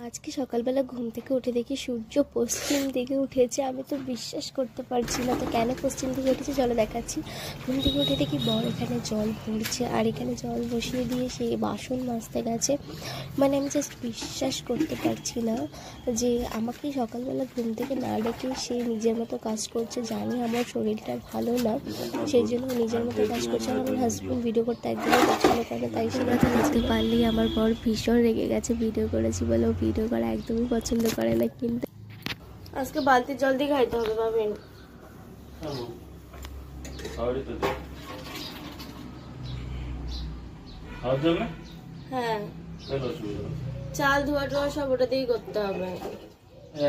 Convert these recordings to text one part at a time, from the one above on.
আজকে সকালবেলা ঘুম থেকে উঠে দেখি সূর্য পশ্চিম দিকে উঠেছে। আমি তো বিশ্বাস করতে পারছি না। তো কেন পশ্চিম দিকে উঠেছে চলো দেখাচ্ছি। ঘুম থেকে উঠে দেখি বর এখানে জল পড়ছে, আর এখানে জল বসিয়ে দিয়ে সে বাসন মাজতে গেছে। মানে আমি জাস্ট বিশ্বাস করতে পারছি না যে আমাকে সকালবেলা ঘুম থেকে না ডেকে সে নিজের মতো কাজ করছে। জানি আমার শরীরটা ভালো না, সেই জন্য নিজের মতো কাজ করছে। আর আমার হাজব্যান্ড ভিডিও করতে একদমই পছন্দ করে না, তাই সেটা বুঝতে পারলেই আমার বর ভীষণ রেগে গেছে। ভিডিও করেছি বলে ও ভিডিও করা একদমই পছন্দ করে না। কিন্তু আজকে বালতির জল দিয়ে খাইতে হবে ভাবেন। হ্যাঁ, চাল ধোয়া টোয়া সব ওটা দিয়েই করতে হবে।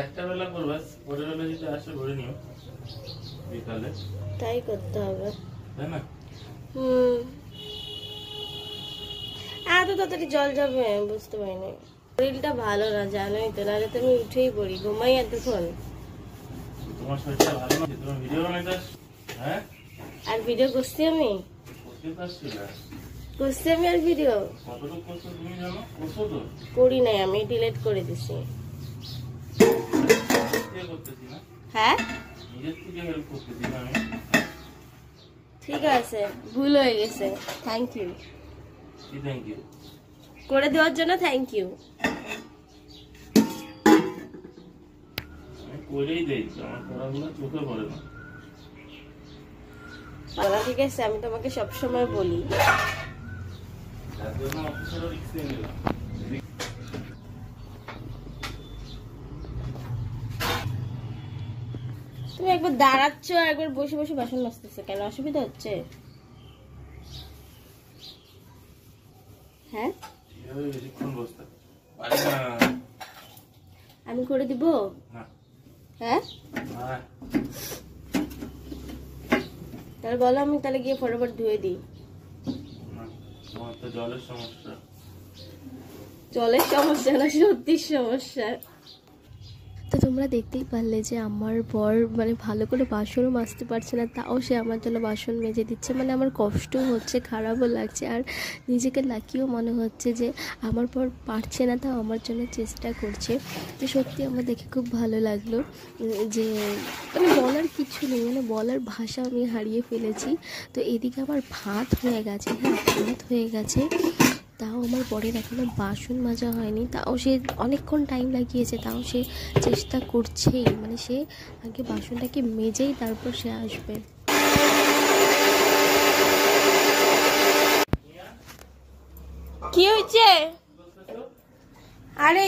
একটা বেলা করবে, পরের বেলা যদি আসে ভরে নিও বিকালে, তাই করতে হবে, তাই না? এত তাড়াতাড়ি জল যাবে বুঝতে পারিনি। শরীরটা ভালো না জানোই তো, নাহলে তো আমি উঠেই পড়ি, ঘুমাই এতক্ষণ। তোমার শরীরটা ভালো না, তোমার ভিডিও বানাইতে আসছো? হ্যাঁ, আর ভিডিও করছি আমি, করছি আমি আর ভিডিও কতটুকু করছো তুমি জানো? করছো তো? করি নাই, আমি ডিলিট করে দিছি। হ্যাঁ নিজের থেকে হেল্প করতেছি না আমি। ঠিক আছে, ভুল হয়ে গেছে, থ্যাংক ইউ। কি থ্যাংক ইউ? করে দেওয়ার জন্য থ্যাংক ইউ। আমি করেই দেই, আমার পড়াগুলো চোখে পড়ে না। ঠিক আছে, আমি তোমাকে সবসময় বলি। তুমি একবার দাঁড়াচ্ছ আর একবার বসে বসে বাসন মাজতেছো, কেন অসুবিধা হচ্ছে? হ্যাঁ, আমি করে দিব। হ্যাঁ, তাহলে বলো, আমি তাহলে গিয়ে ফটাফট ধুয়ে দিই। জলের সমস্যা, জলের সমস্যা না, সত্যির সমস্যা। তো তোমরা দেখতেই পারলে যে আমার বর মানে ভালো করে বাসনও মাজতে পারছে না, তাও সে আমার জন্য বাসন মেজে দিচ্ছে। মানে আমার কষ্টও হচ্ছে, খারাপও লাগছে, আর নিজেকে লাকিও মনে হচ্ছে যে আমার বর পারছে না, তাও আমার জন্য চেষ্টা করছে। তো সত্যি আমার দেখে খুব ভালো লাগলো যে মানে বলার কিছু নেই, মানে বলার ভাষা আমি হারিয়ে ফেলেছি। তো এদিকে আমার ভাত হয়ে গেছে, হ্যাঁ ভাত হয়ে গেছে, তাও আমার বরের এখনো বাসন মাজা হয়নি। তাও সে অনেকক্ষণ টাইম লাগিয়েছে, তাও সে চেষ্টা করছেই, মানে সে আগে বাসনটাকে মেজেই তারপর সে আসবে। কি হয়েছে? আরে